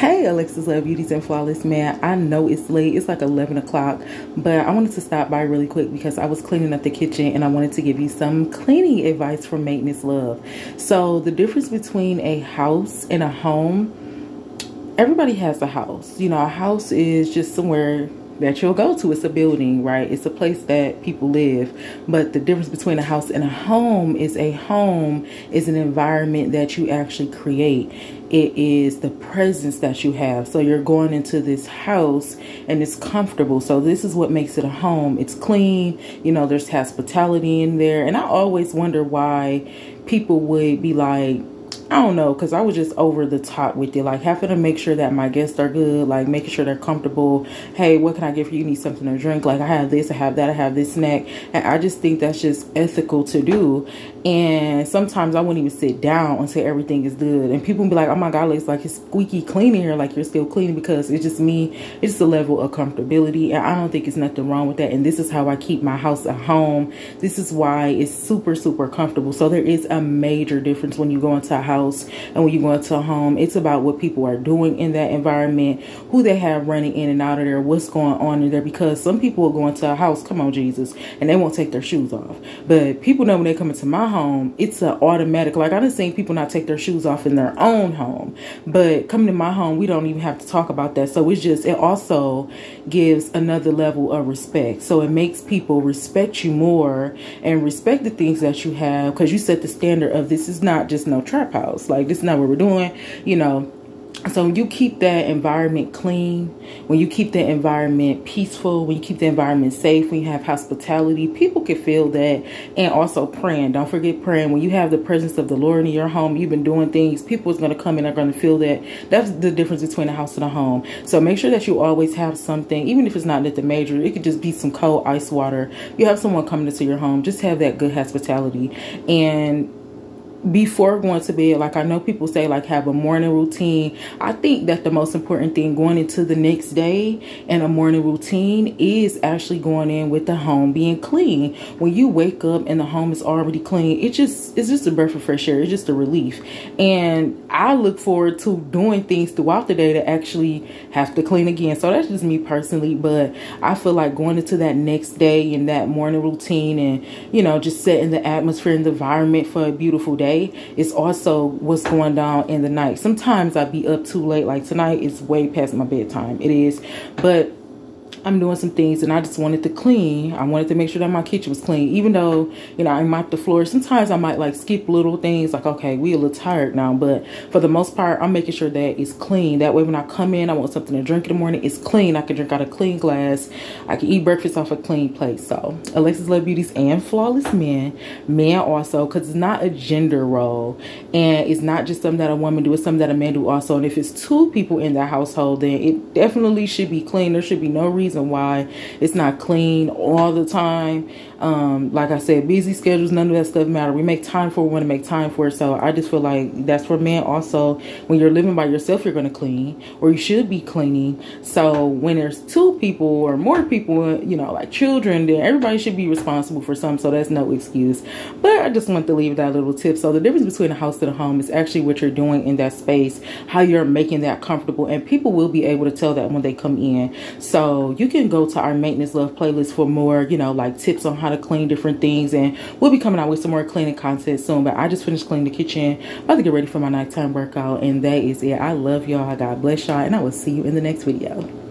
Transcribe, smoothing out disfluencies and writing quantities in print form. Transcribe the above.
Hey, Alexus Love Beauties and Flawless Man. I know it's late. It's like 11 o'clock, but I wanted to stop by really quick because I was cleaning up the kitchen and I wanted to give you some cleaning advice from Maintenance Love. So the difference between a house and a home, everybody has a house. You know, a house is just somewhere that you'll go to. It's a building, right? It's a place that people live. But the difference between a house and a home is an environment that you actually create. It is the presence that you have. So you're going into this house and it's comfortable. So this is what makes it a home. It's clean. You know, there's hospitality in there. And I always wonder why people would be like, I don't know, because I was just over the top with it. Like having to make sure that my guests are good, like making sure they're comfortable. Hey, what can I get for you? You need something to drink? Like I have this, I have that, I have this snack. And I just think that's just ethical to do. And sometimes I wouldn't even sit down until everything is good. And people be like, oh my God, it's like it's squeaky clean in here. Like you're still cleaning, because it's just me. It's just a level of comfortability. And I don't think it's nothing wrong with that. And this is how I keep my house a home. This is why it's super, super comfortable. So there is a major difference when you go into a house and when you go into a home. It's about what people are doing in that environment, who they have running in and out of there, what's going on in there. Because some people will go into a house, come on Jesus, and they won't take their shoes off. But people know when they come into my home, it's an automatic. Like I done seen people not take their shoes off in their own home, but coming to my home, we don't even have to talk about that. So it's just, it also gives another level of respect. So it makes people respect you more and respect the things that you have, because you set the standard of this is not just no trap house. Like this is not what we're doing, you know. So when you keep that environment clean, when you keep the environment peaceful, when you keep the environment safe, when you have hospitality, people can feel that. And also praying. Don't forget praying. When you have the presence of the Lord in your home, you've been doing things, people is going to come in and are going to feel that. That's the difference between a house and a home. So make sure that you always have something, even if it's not nothing major. It could just be some cold ice water. You have someone coming into your home, just have that good hospitality. And before going to bed, like I know people say like have a morning routine. I think that the most important thing going into the next day and a morning routine is actually going in with the home being clean. When you wake up and the home is already clean, it's just a breath of fresh air. It's just a relief. And I look forward to doing things throughout the day to actually have to clean again. So that's just me personally, but I feel like going into that next day and that morning routine and, you know, just setting the atmosphere and the environment for a beautiful day. It's also what's going down in the night. Sometimes I be up too late. Like tonight is way past my bedtime. It is, but I'm doing some things and I just wanted to clean. I wanted to make sure that my kitchen was clean, even though, you know, I mop the floor. Sometimes I might like skip little things like, okay, we a little tired now, but for the most part, I'm making sure that it's clean. That way, when I come in, I want something to drink in the morning. It's clean. I can drink out a clean glass. I can eat breakfast off a clean plate. So Alexus Love Beauties and Flawless Men also, because it's not a gender role and it's not just something that a woman do. It's something that a man do also. And if it's two people in that household, then it definitely should be clean. There should be no reason why it's not clean all the time. Like I said, busy schedules, none of that stuff matter. We make time for what we want to make time for. So I just feel like that's for men also. When you're living by yourself, you're going to clean, or you should be cleaning. So when there's two people or more people, you know, like children, then everybody should be responsible for something. So that's no excuse. But I just want to leave that little tip. So the difference between a house and a home is actually what you're doing in that space, how you're making that comfortable, and people will be able to tell that when they come in. So you can go to our Maintenance Love playlist for more, you know, like tips on how to clean different things. And we'll be coming out with some more cleaning content soon. But I just finished cleaning the kitchen. About to get ready for my nighttime workout. And that is it. I love y'all. God bless y'all. And I will see you in the next video.